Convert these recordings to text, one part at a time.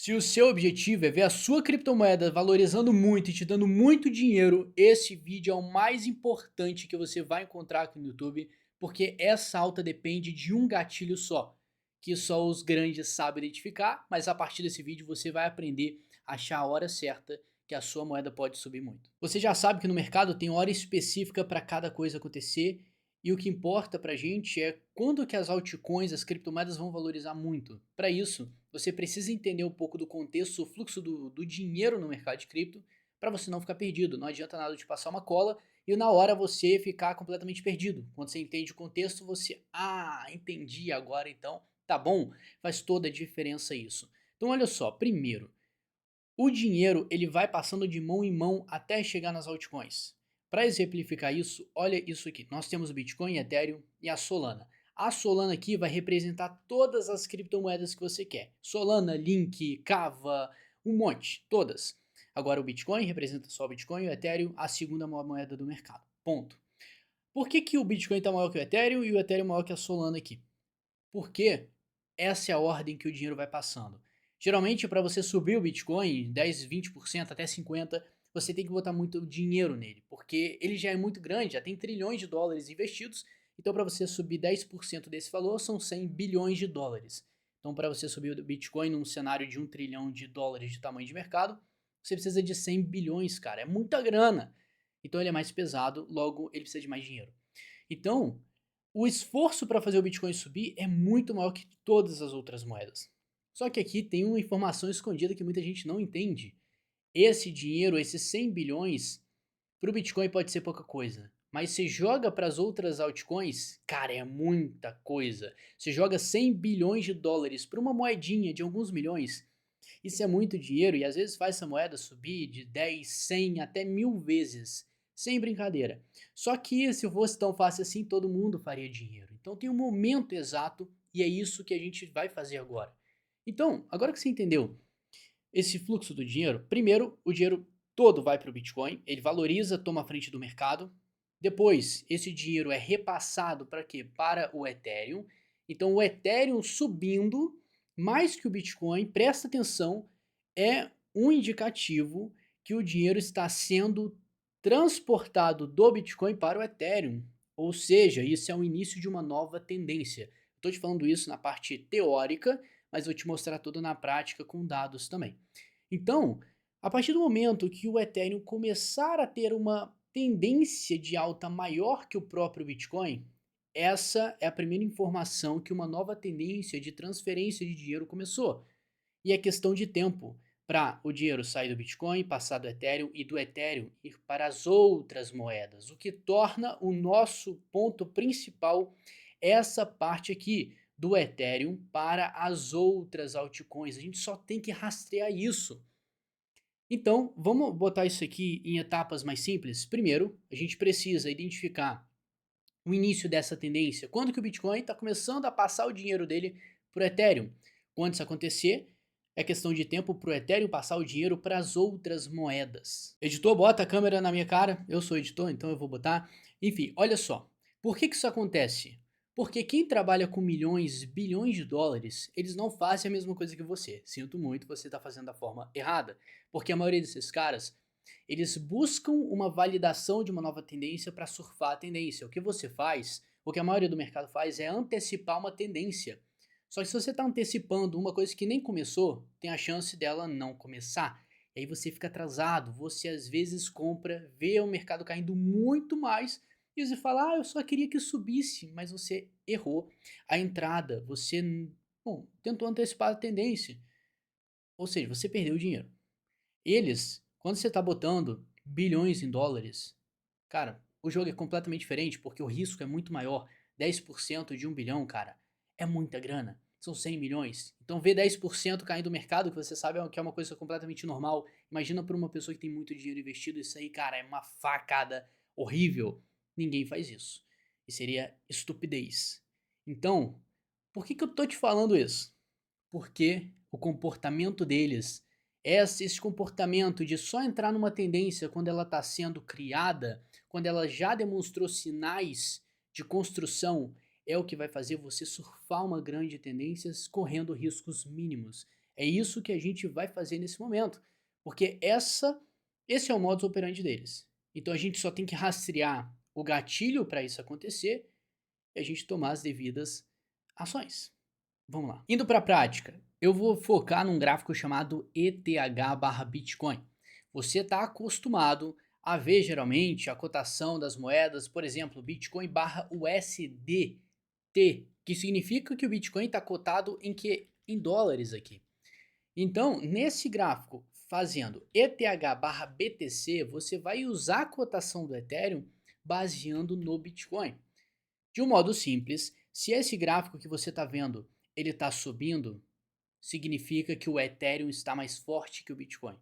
Se o seu objetivo é ver a sua criptomoeda valorizando muito e te dando muito dinheiro, esse vídeo é o mais importante que você vai encontrar aqui no YouTube, porque essa alta depende de um gatilho só, que só os grandes sabem identificar, mas a partir desse vídeo você vai aprender a achar a hora certa que a sua moeda pode subir muito. Você já sabe que no mercado tem hora específica para cada coisa acontecer, e o que importa pra gente é quando que as altcoins, as criptomoedas vão valorizar muito. Para isso, você precisa entender um pouco do contexto, o fluxo do dinheiro no mercado de cripto, para você não ficar perdido. Não adianta nada de passar uma cola e na hora você ficar completamente perdido. Quando você entende o contexto, você, entendi agora então, tá bom? Faz toda a diferença isso. Então olha só, primeiro, o dinheiro ele vai passando de mão em mão até chegar nas altcoins. Para exemplificar isso, olha isso aqui. Nós temos o Bitcoin, Ethereum e a Solana. A Solana aqui vai representar todas as criptomoedas que você quer. Solana, Link, Kava, um monte, todas. Agora o Bitcoin representa só o Bitcoin e o Ethereum, a segunda maior moeda do mercado. Ponto. Por que o Bitcoin está maior que o Ethereum e o Ethereum maior que a Solana aqui? Porque essa é a ordem que o dinheiro vai passando. Geralmente, para você subir o Bitcoin 10, 20%, até 50%, você tem que botar muito dinheiro nele, porque ele já é muito grande, já tem trilhões de dólares investidos. Então, para você subir 10% desse valor, são 100 bilhões de dólares. Então, para você subir o Bitcoin num cenário de 1 trilhão de dólares de tamanho de mercado, você precisa de 100 bilhões, cara. É muita grana. Então, ele é mais pesado, logo, ele precisa de mais dinheiro. Então, o esforço para fazer o Bitcoin subir é muito maior que todas as outras moedas. Só que aqui tem uma informação escondida que muita gente não entende. Esse dinheiro, esses 100 bilhões, para o Bitcoin pode ser pouca coisa. Mas se joga para as outras altcoins, cara, é muita coisa. Se joga 100 bilhões de dólares para uma moedinha de alguns milhões, isso é muito dinheiro e às vezes faz essa moeda subir de 10, 100 até 1000 vezes. Sem brincadeira. Só que se fosse tão fácil assim, todo mundo faria dinheiro. Então tem um momento exato e é isso que a gente vai fazer agora. Então, agora que você entendeu esse fluxo do dinheiro, primeiro o dinheiro todo vai para o Bitcoin, ele valoriza, toma a frente do mercado. Depois, esse dinheiro é repassado para quê? Para o Ethereum. Então, o Ethereum subindo mais que o Bitcoin, presta atenção, é um indicativo que o dinheiro está sendo transportado do Bitcoin para o Ethereum. Ou seja, isso é o início de uma nova tendência. Estou te falando isso na parte teórica, mas vou te mostrar tudo na prática com dados também. Então, a partir do momento que o Ethereum começar a ter uma tendência de alta maior que o próprio Bitcoin, essa é a primeira informação que uma nova tendência de transferência de dinheiro começou. E é questão de tempo para o dinheiro sair do Bitcoin, passar do Ethereum e do Ethereum ir para as outras moedas, o que torna o nosso ponto principal essa parte aqui do Ethereum para as outras altcoins. A gente só tem que rastrear isso. Então, vamos botar isso aqui em etapas mais simples. Primeiro, a gente precisa identificar o início dessa tendência. Quando que o Bitcoin está começando a passar o dinheiro dele para o Ethereum? Quando isso acontecer, é questão de tempo para o Ethereum passar o dinheiro para as outras moedas. Editor, bota a câmera na minha cara. Eu sou editor, então eu vou botar. Enfim, olha só. Por que isso acontece? Porque quem trabalha com milhões, bilhões de dólares, eles não fazem a mesma coisa que você. Sinto muito, você está fazendo da forma errada. Porque a maioria desses caras, eles buscam uma validação de uma nova tendência para surfar a tendência. O que você faz, o que a maioria do mercado faz, é antecipar uma tendência. Só que se você está antecipando uma coisa que nem começou, tem a chance dela não começar. E aí você fica atrasado, você às vezes compra, vê o mercado caindo muito mais e você fala, eu só queria que subisse, mas você errou a entrada, você, bom, tentou antecipar a tendência. Ou seja, você perdeu o dinheiro. Eles, quando você está botando bilhões em dólares, cara, o jogo é completamente diferente porque o risco é muito maior. 10% de 1 bilhão, cara, é muita grana. São 100 milhões. Então ver 10% caindo do mercado, que você sabe que é uma coisa completamente normal. Imagina para uma pessoa que tem muito dinheiro investido, isso aí, cara, é uma facada horrível. Ninguém faz isso. E seria estupidez. Então, por que eu tô te falando isso? Porque o comportamento deles, esse comportamento de só entrar numa tendência quando ela está sendo criada, quando ela já demonstrou sinais de construção, é o que vai fazer você surfar uma grande tendência correndo riscos mínimos. É isso que a gente vai fazer nesse momento, porque esse é o modus operandi deles. Então a gente só tem que rastrear o gatilho para isso acontecer e a gente tomar as devidas ações. Vamos lá. Indo para a prática, eu vou focar num gráfico chamado ETH/Bitcoin. Você está acostumado a ver geralmente a cotação das moedas, por exemplo, Bitcoin/USDT, que significa que o Bitcoin está cotado em que? Em dólares aqui. Então, nesse gráfico, fazendo ETH/BTC, você vai usar a cotação do Ethereum baseando no Bitcoin. De um modo simples, se esse gráfico que você está vendo ele está subindo, significa que o Ethereum está mais forte que o Bitcoin.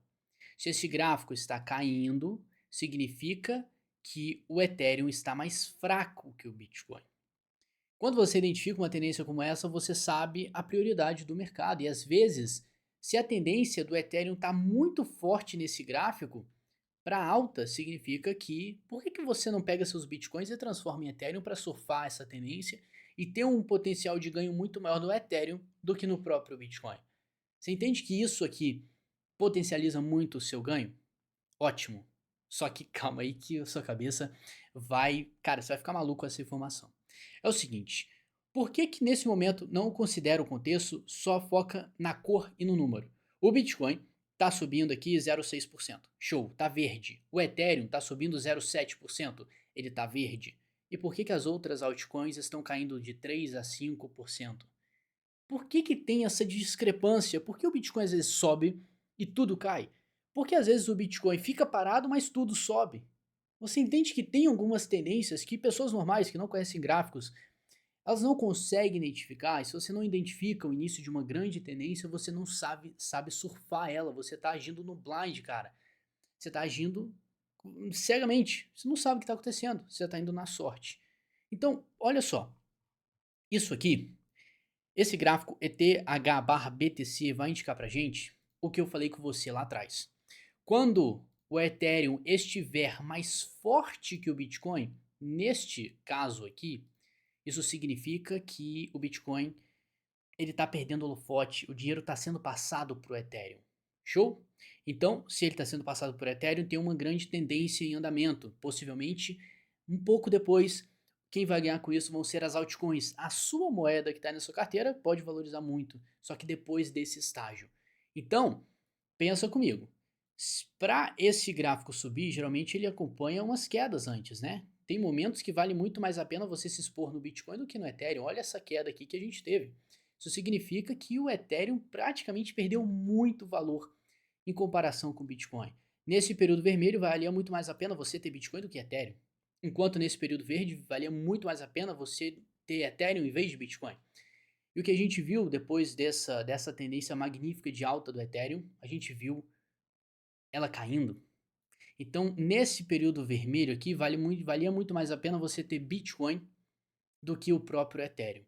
Se esse gráfico está caindo, significa que o Ethereum está mais fraco que o Bitcoin. Quando você identifica uma tendência como essa, você sabe a prioridade do mercado. E às vezes, se a tendência do Ethereum está muito forte nesse gráfico, para alta significa que por que você não pega seus bitcoins e transforma em Ethereum para surfar essa tendência e ter um potencial de ganho muito maior no Ethereum do que no próprio Bitcoin? Você entende que isso aqui potencializa muito o seu ganho? Ótimo. Só que calma aí que a sua cabeça vai, cara, você vai ficar maluco com essa informação. É o seguinte, por que que nesse momento não considera o contexto, só foca na cor e no número? O Bitcoin tá subindo aqui 0,6%. Show, tá verde. O Ethereum tá subindo 0,7%. Ele tá verde. E por que que as outras altcoins estão caindo de 3 a 5%? Por que que tem essa discrepância? Por que o Bitcoin às vezes sobe e tudo cai? Porque às vezes o Bitcoin fica parado, mas tudo sobe. Você entende que tem algumas tendências que pessoas normais que não conhecem gráficos, elas não conseguem identificar, e se você não identifica o início de uma grande tendência, você não sabe surfar ela, você está agindo no blind, cara. Você está agindo cegamente, você não sabe o que está acontecendo, você está indo na sorte. Então, olha só, isso aqui, esse gráfico ETH/BTC vai indicar pra gente o que eu falei com você lá atrás. Quando o Ethereum estiver mais forte que o Bitcoin, neste caso aqui, isso significa que o Bitcoin ele está perdendo holofote, o dinheiro está sendo passado para o Ethereum. Show? Então, se ele está sendo passado por Ethereum, tem uma grande tendência em andamento. Possivelmente, um pouco depois, quem vai ganhar com isso vão ser as altcoins. A sua moeda que está na sua carteira pode valorizar muito, só que depois desse estágio. Então, pensa comigo. Para esse gráfico subir, geralmente ele acompanha umas quedas antes, né? Tem momentos que vale muito mais a pena você se expor no Bitcoin do que no Ethereum. Olha essa queda aqui que a gente teve. Isso significa que o Ethereum praticamente perdeu muito valor em comparação com o Bitcoin. Nesse período vermelho, valia muito mais a pena você ter Bitcoin do que Ethereum. Enquanto nesse período verde, valia muito mais a pena você ter Ethereum em vez de Bitcoin. E o que a gente viu depois dessa tendência magnífica de alta do Ethereum, a gente viu ela caindo. Então, nesse período vermelho aqui, valia muito mais a pena você ter Bitcoin do que o próprio Ethereum.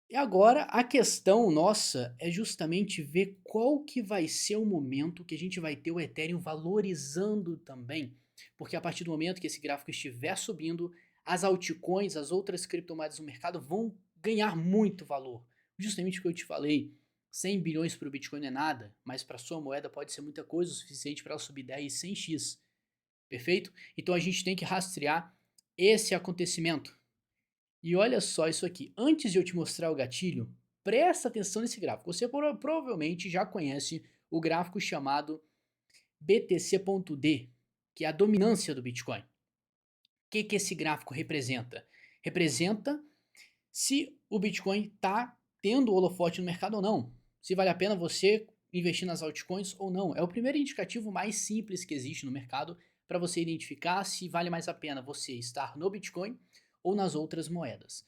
E agora a questão nossa é justamente ver qual que vai ser o momento que a gente vai ter o Ethereum valorizando também, porque a partir do momento que esse gráfico estiver subindo, as altcoins, as outras criptomoedas no mercado vão ganhar muito valor. Justamente o que eu te falei, 100 bilhões para o Bitcoin não é nada, mas para sua moeda pode ser muita coisa o suficiente para ela subir 10, 100x. Perfeito? Então a gente tem que rastrear esse acontecimento. E olha só isso aqui. Antes de eu te mostrar o gatilho, presta atenção nesse gráfico. Você provavelmente já conhece o gráfico chamado BTC.D, que é a dominância do Bitcoin. O que esse gráfico representa? Representa se o Bitcoin está tendo holofote no mercado ou não. Se vale a pena você investir nas altcoins ou não. É o primeiro indicativo mais simples que existe no mercado para você identificar se vale mais a pena você estar no Bitcoin ou nas outras moedas.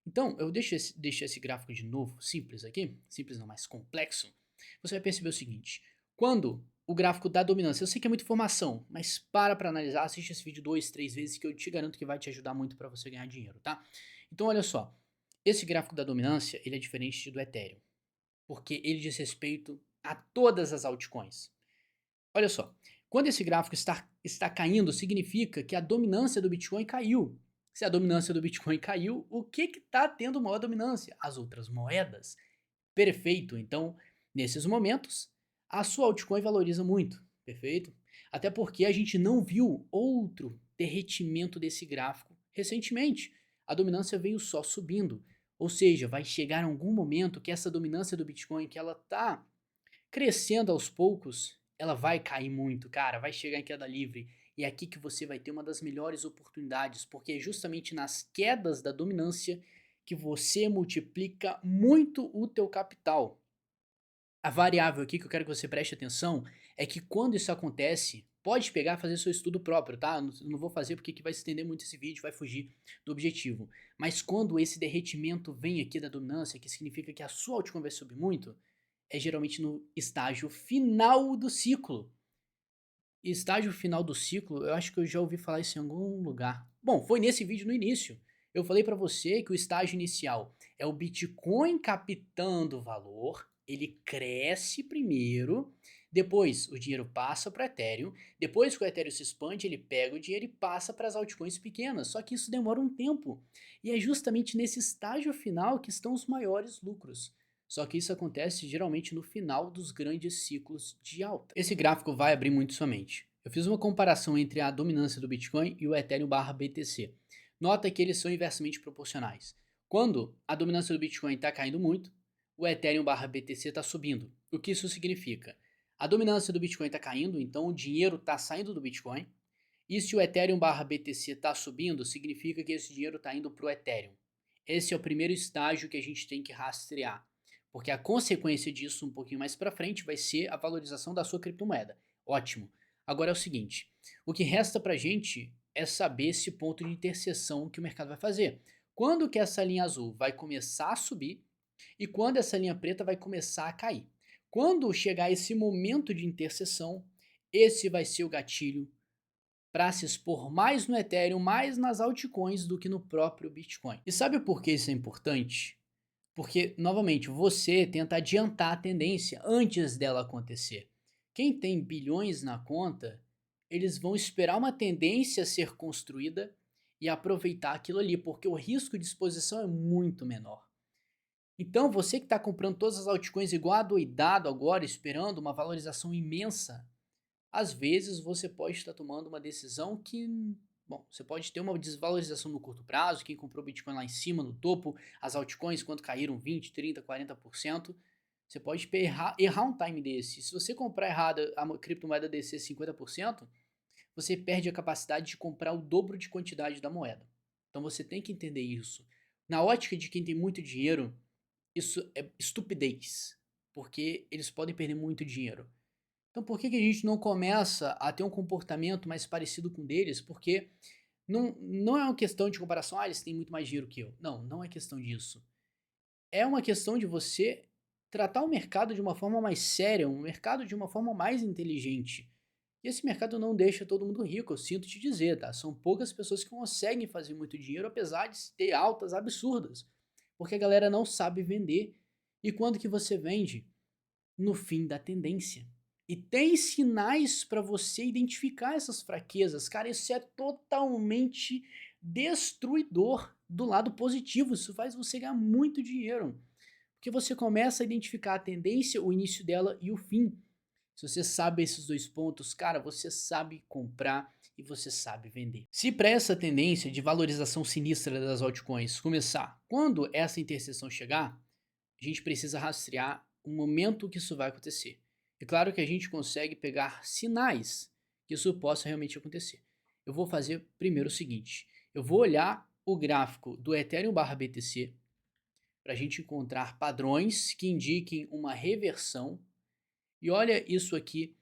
Então, eu deixo esse gráfico de novo, simples aqui, simples não, mais complexo. Você vai perceber o seguinte, quando o gráfico da dominância, eu sei que é muita informação, mas para analisar, assiste esse vídeo 2, 3 vezes que eu te garanto que vai te ajudar muito para você ganhar dinheiro, tá? Então, olha só, esse gráfico da dominância, ele é diferente do Ethereum, porque ele diz respeito a todas as altcoins. Olha só, quando esse gráfico está caindo, significa que a dominância do Bitcoin caiu. Se a dominância do Bitcoin caiu, o que está tendo maior dominância? As outras moedas. Perfeito, então Nesses momentos, a sua altcoin valoriza muito, perfeito? Até porque a gente não viu outro derretimento desse gráfico recentemente. A dominância veio só subindo. Ou seja, vai chegar algum momento que essa dominância do Bitcoin, que ela tá crescendo aos poucos, ela vai cair muito, cara, vai chegar em queda livre. E é aqui que você vai ter uma das melhores oportunidades, porque é justamente nas quedas da dominância que você multiplica muito o teu capital. A variável aqui que eu quero que você preste atenção é que quando isso acontece, pode pegar e fazer seu estudo próprio, tá? Não vou fazer porque que vai se estender muito esse vídeo, vai fugir do objetivo. Mas quando esse derretimento vem aqui da dominância, que significa que a sua altcoin vai subir muito, é geralmente no estágio final do ciclo. E estágio final do ciclo, eu acho que eu já ouvi falar isso em algum lugar. Bom, foi nesse vídeo no início. Eu falei para você que o estágio inicial é o Bitcoin captando valor, ele cresce primeiro, depois o dinheiro passa para o Ethereum, depois que o Ethereum se expande, ele pega o dinheiro e passa para as altcoins pequenas. Só que isso demora um tempo. E é justamente nesse estágio final que estão os maiores lucros. Só que isso acontece geralmente no final dos grandes ciclos de alta. Esse gráfico vai abrir muito sua mente. Eu fiz uma comparação entre a dominância do Bitcoin e o Ethereum barra BTC. Nota que eles são inversamente proporcionais. Quando a dominância do Bitcoin está caindo muito, o Ethereum barra BTC está subindo. O que isso significa? A dominância do Bitcoin está caindo, então o dinheiro está saindo do Bitcoin. E se o Ethereum barra BTC está subindo, significa que esse dinheiro está indo para o Ethereum. Esse é o primeiro estágio que a gente tem que rastrear. Porque a consequência disso, um pouquinho mais para frente, vai ser a valorização da sua criptomoeda. Ótimo. Agora é o seguinte: o que resta para a gente é saber esse ponto de interseção que o mercado vai fazer. Quando que essa linha azul vai começar a subir e quando essa linha preta vai começar a cair. Quando chegar esse momento de interseção, esse vai ser o gatilho para se expor mais no Ethereum, mais nas altcoins do que no próprio Bitcoin. E sabe por que isso é importante? Porque, novamente, você tenta adiantar a tendência antes dela acontecer. Quem tem bilhões na conta, eles vão esperar uma tendência ser construída e aproveitar aquilo ali, porque o risco de exposição é muito menor. Então, você que está comprando todas as altcoins igual adoidado agora, esperando uma valorização imensa, às vezes você pode estar tomando uma decisão que, bom, você pode ter uma desvalorização no curto prazo, quem comprou Bitcoin lá em cima, no topo, as altcoins quando caíram 20, 30, 40%, você pode errar um time desse. Se você comprar errado a criptomoeda descer 50%, você perde a capacidade de comprar o dobro de quantidade da moeda. Então você tem que entender isso. Na ótica de quem tem muito dinheiro, isso é estupidez, porque eles podem perder muito dinheiro. Então por que a gente não começa a ter um comportamento mais parecido com o deles? Porque não é uma questão de comparação, eles têm muito mais dinheiro que eu. Não, não é questão disso. É uma questão de você tratar o mercado de uma forma mais séria, um mercado de uma forma mais inteligente. E esse mercado não deixa todo mundo rico, eu sinto te dizer, tá? São poucas pessoas que conseguem fazer muito dinheiro, apesar de ter altas absurdas. Porque a galera não sabe vender. E quando que você vende? No fim da tendência. E tem sinais para você identificar essas fraquezas. Cara, isso é totalmente destruidor do lado positivo. Isso faz você ganhar muito dinheiro. Porque você começa a identificar a tendência, o início dela e o fim. Se você sabe esses dois pontos, cara, você sabe comprar e você sabe vender. Se para essa tendência de valorização sinistra das altcoins começar, quando essa interseção chegar, a gente precisa rastrear o momento que isso vai acontecer. É claro que a gente consegue pegar sinais que isso possa realmente acontecer. Eu vou fazer primeiro o seguinte: eu vou olhar o gráfico do Ethereum barra BTC para a gente encontrar padrões que indiquem uma reversão. E olha isso aqui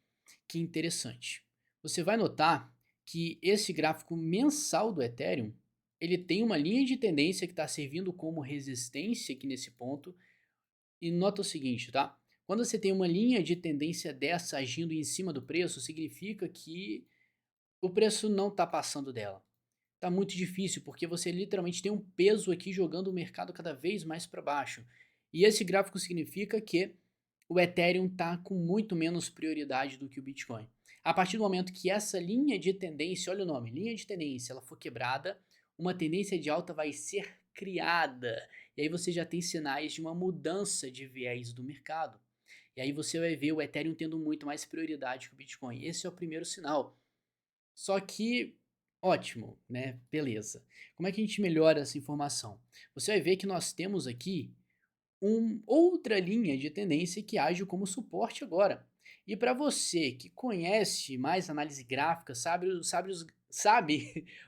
que interessante. Você vai notar que esse gráfico mensal do Ethereum ele tem uma linha de tendência que está servindo como resistência aqui nesse ponto. E nota o seguinte, tá? Quando você tem uma linha de tendência dessa agindo em cima do preço, significa que o preço não está passando dela. Tá muito difícil, porque você literalmente tem um peso aqui jogando o mercado cada vez mais para baixo. E esse gráfico significa que o Ethereum está com muito menos prioridade do que o Bitcoin. A partir do momento que essa linha de tendência, olha o nome, linha de tendência, ela for quebrada, uma tendência de alta vai ser criada. E aí você já tem sinais de uma mudança de viés do mercado. E aí você vai ver o Ethereum tendo muito mais prioridade que o Bitcoin. Esse é o primeiro sinal. Só que, ótimo, né? Beleza. Como é que a gente melhora essa informação? Você vai ver que nós temos aqui outra linha de tendência que age como suporte agora. E para você que conhece mais análise gráfica, sabe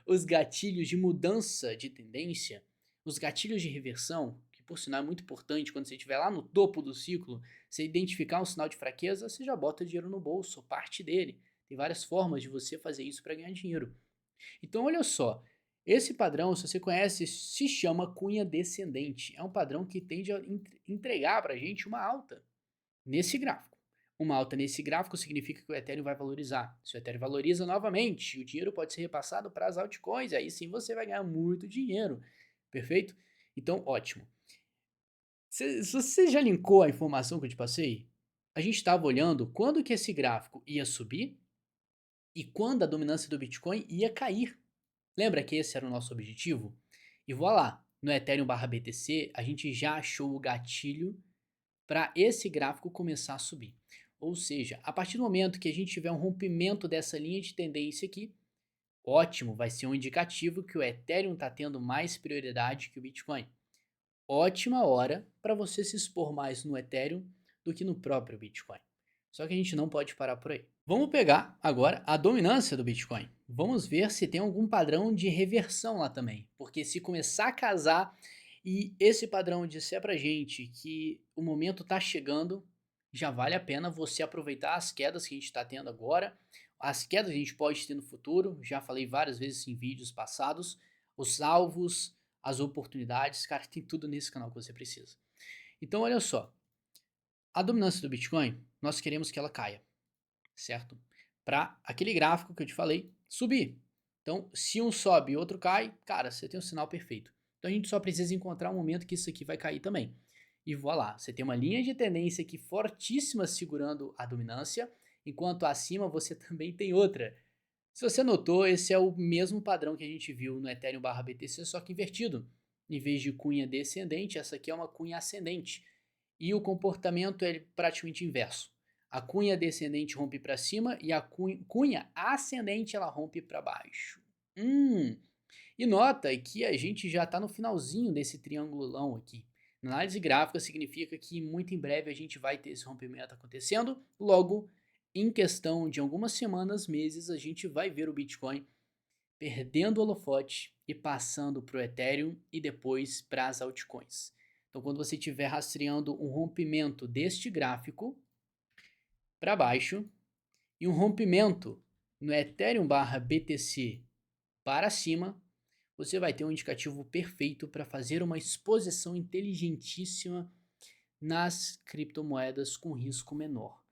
os gatilhos de mudança de tendência, os gatilhos de reversão, que por sinal é muito importante quando você estiver lá no topo do ciclo, você identificar um sinal de fraqueza, você já bota dinheiro no bolso, parte dele. Tem várias formas de você fazer isso para ganhar dinheiro. Então, olha só, esse padrão, se você conhece, se chama cunha descendente. É um padrão que tende a entregar para a gente uma alta nesse gráfico. Uma alta nesse gráfico significa que o Ethereum vai valorizar. Se o Ethereum valoriza novamente, o dinheiro pode ser repassado para as altcoins, aí sim você vai ganhar muito dinheiro. Perfeito? Então, ótimo. Se você já linkou a informação que eu te passei, a gente estava olhando quando que esse gráfico ia subir e quando a dominância do Bitcoin ia cair. Lembra que esse era o nosso objetivo? E voilá, no Ethereum barra BTC, a gente já achou o gatilho para esse gráfico começar a subir. Ou seja, a partir do momento que a gente tiver um rompimento dessa linha de tendência aqui, ótimo, vai ser um indicativo que o Ethereum está tendo mais prioridade que o Bitcoin. Ótima hora para você se expor mais no Ethereum do que no próprio Bitcoin. Só que a gente não pode parar por aí. Vamos pegar agora a dominância do Bitcoin. Vamos ver se tem algum padrão de reversão lá também. Porque se começar a casar e esse padrão disser pra gente que o momento tá chegando, já vale a pena você aproveitar as quedas que a gente está tendo agora. As quedas que a gente pode ter no futuro, já falei várias vezes em vídeos passados. Os alvos, as oportunidades, cara, tem tudo nesse canal que você precisa. Então, olha só. A dominância do Bitcoin, nós queremos que ela caia, certo? Para aquele gráfico que eu te falei subir. Então, se um sobe e outro cai, cara, você tem um sinal perfeito. Então a gente só precisa encontrar um momento que isso aqui vai cair também. E voilá, você tem uma linha de tendência aqui fortíssima segurando a dominância, enquanto acima você também tem outra. Se você notou, esse é o mesmo padrão que a gente viu no Ethereum barra BTC, só que invertido. Em vez de cunha descendente, essa aqui é uma cunha ascendente. E o comportamento é praticamente inverso. A cunha descendente rompe para cima e a cunha ascendente ela rompe para baixo. E nota que a gente já está no finalzinho desse triangulão aqui. Na análise gráfica significa que muito em breve a gente vai ter esse rompimento acontecendo. Logo, em questão de algumas semanas, meses, a gente vai ver o Bitcoin perdendo o holofote e passando para o Ethereum e depois para as altcoins. Então, quando você estiver rastreando um rompimento deste gráfico para baixo e um rompimento no Ethereum barra BTC para cima, você vai ter um indicativo perfeito para fazer uma exposição inteligentíssima nas criptomoedas com risco menor.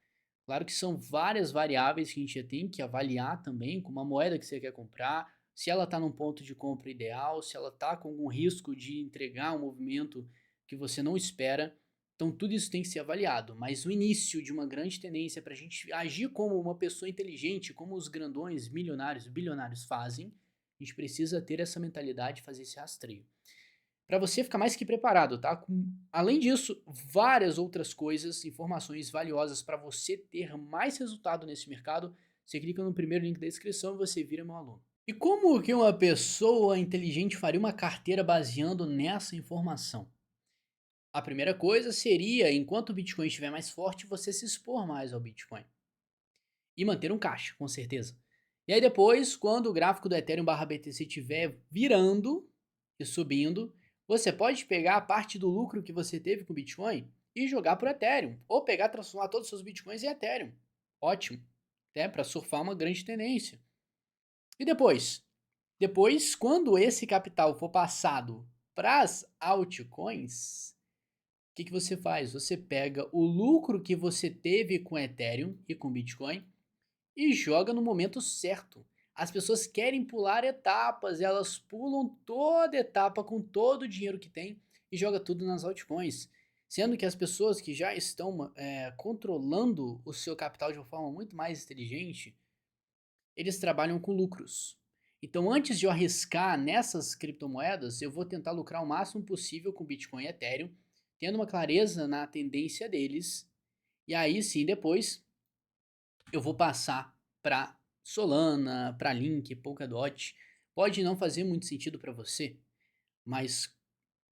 Claro que são várias variáveis que a gente tem que avaliar também, como a moeda que você quer comprar, se ela está num ponto de compra ideal, se ela está com algum risco de entregar um movimento que você não espera. Então tudo isso tem que ser avaliado, mas o início de uma grande tendência para a gente agir como uma pessoa inteligente, como os grandões, milionários, bilionários fazem, a gente precisa ter essa mentalidade de fazer esse rastreio. Para você ficar mais que preparado, tá? Além disso, várias outras coisas, informações valiosas para você ter mais resultado nesse mercado. Você clica no primeiro link da descrição e você vira meu aluno. E como que uma pessoa inteligente faria uma carteira baseando nessa informação? A primeira coisa seria, enquanto o Bitcoin estiver mais forte, você se expor mais ao Bitcoin. E manter um caixa, com certeza. E aí depois, quando o gráfico do Ethereum barra BTC estiver virando e subindo, você pode pegar a parte do lucro que você teve com o Bitcoin e jogar para o Ethereum. Ou pegar, transformar todos os seus Bitcoins em Ethereum. Ótimo. Até para surfar uma grande tendência. E depois? Depois, quando esse capital for passado para as altcoins, o que você faz? Você pega o lucro que você teve com Ethereum e com Bitcoin e joga no momento certo. As pessoas querem pular etapas, elas pulam toda etapa com todo o dinheiro que tem e joga tudo nas altcoins. Sendo que as pessoas que já estão controlando o seu capital de uma forma muito mais inteligente, eles trabalham com lucros. Então, antes de eu arriscar nessas criptomoedas, eu vou tentar lucrar o máximo possível com Bitcoin e Ethereum, tendo uma clareza na tendência deles E aí sim, depois eu vou passar para Solana, para Link, Polkadot. Pode não fazer muito sentido para você, mas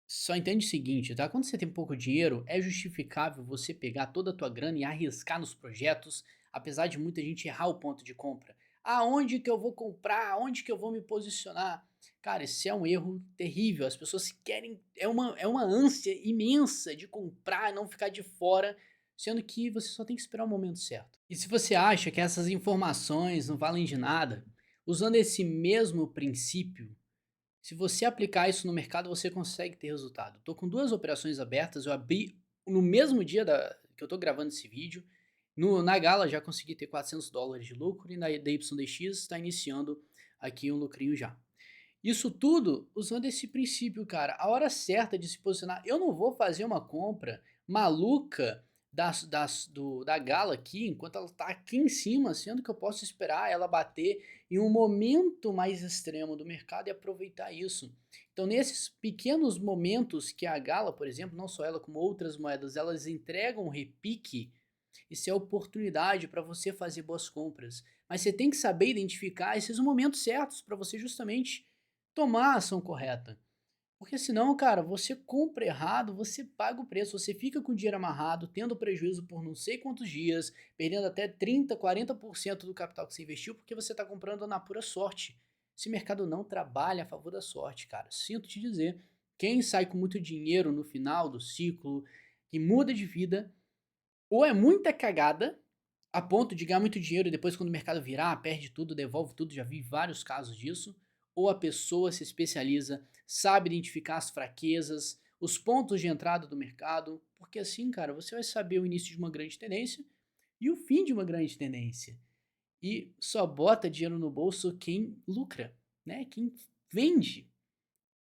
só entende o seguinte, tá? Quando você tem pouco dinheiro, é justificável você pegar toda a tua grana e arriscar nos projetos, apesar de muita gente errar o ponto de compra. Aonde que eu vou comprar? Aonde que eu vou me posicionar? Cara, esse é um erro terrível. As pessoas querem. É uma ânsia imensa de comprar, não ficar de fora, sendo que você só tem que esperar o momento certo. E se você acha que essas informações não valem de nada, usando esse mesmo princípio, se você aplicar isso no mercado, você consegue ter resultado. Estou com duas operações abertas, eu abri no mesmo dia que eu estou gravando esse vídeo. Na Gala já consegui ter US$ 400 de lucro e na DYDX está iniciando aqui um lucrinho já. Isso tudo usando esse princípio, cara. A hora certa de se posicionar. Eu não vou fazer uma compra maluca da Gala aqui, enquanto ela tá aqui em cima, sendo que eu posso esperar ela bater em um momento mais extremo do mercado e aproveitar isso. Então, nesses pequenos momentos que a Gala, por exemplo, não só ela, como outras moedas, elas entregam um repique, isso é oportunidade para você fazer boas compras. Mas você tem que saber identificar esses momentos certos para você justamente tomar a ação correta. Porque senão, cara, você compra errado, você paga o preço, você fica com o dinheiro amarrado, tendo prejuízo por não sei quantos dias, perdendo até 30, 40% do capital que você investiu, porque você está comprando na pura sorte. Esse mercado não trabalha a favor da sorte, cara. Sinto te dizer, quem sai com muito dinheiro no final do ciclo, que muda de vida, ou é muita cagada, a ponto de ganhar muito dinheiro e depois quando o mercado virar, perde tudo, devolve tudo, já vi vários casos disso. Ou a pessoa se especializa, sabe identificar as fraquezas, os pontos de entrada do mercado, porque assim, cara, você vai saber o início de uma grande tendência e o fim de uma grande tendência. E só bota dinheiro no bolso quem lucra, né? Quem vende.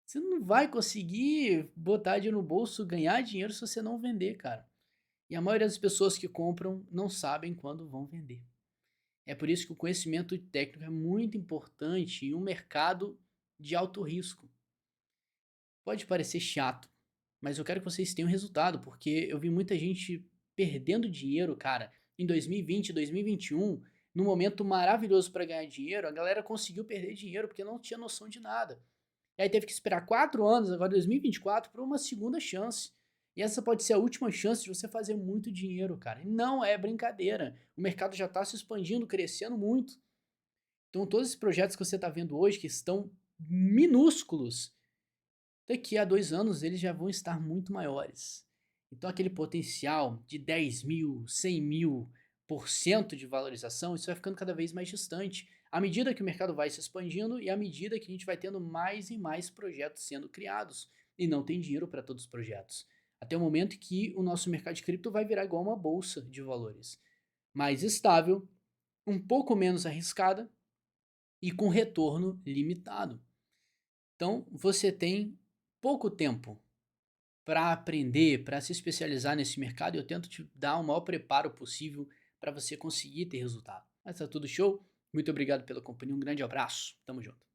Você não vai conseguir botar dinheiro no bolso, ganhar dinheiro se você não vender, cara. E a maioria das pessoas que compram não sabem quando vão vender. É por isso que o conhecimento técnico é muito importante em um mercado de alto risco. Pode parecer chato, mas eu quero que vocês tenham resultado, porque eu vi muita gente perdendo dinheiro, cara, em 2020, 2021, num momento maravilhoso para ganhar dinheiro, a galera conseguiu perder dinheiro porque não tinha noção de nada. E aí teve que esperar 4 anos, agora 2024, para uma segunda chance. E essa pode ser a última chance de você fazer muito dinheiro, cara. E não é brincadeira. O mercado já está se expandindo, crescendo muito. Então, todos esses projetos que você está vendo hoje, que estão minúsculos, daqui a 2 anos eles já vão estar muito maiores. Então, aquele potencial de 10 mil, 100 mil% de valorização, isso vai ficando cada vez mais distante. À medida que o mercado vai se expandindo e à medida que a gente vai tendo mais e mais projetos sendo criados. E não tem dinheiro para todos os projetos. Até o momento que o nosso mercado de cripto vai virar igual uma bolsa de valores. Mais estável, um pouco menos arriscada e com retorno limitado. Então, você tem pouco tempo para aprender, para se especializar nesse mercado, e eu tento te dar o maior preparo possível para você conseguir ter resultado. Mas tá tudo show. Muito obrigado pela companhia, um grande abraço. Tamo junto.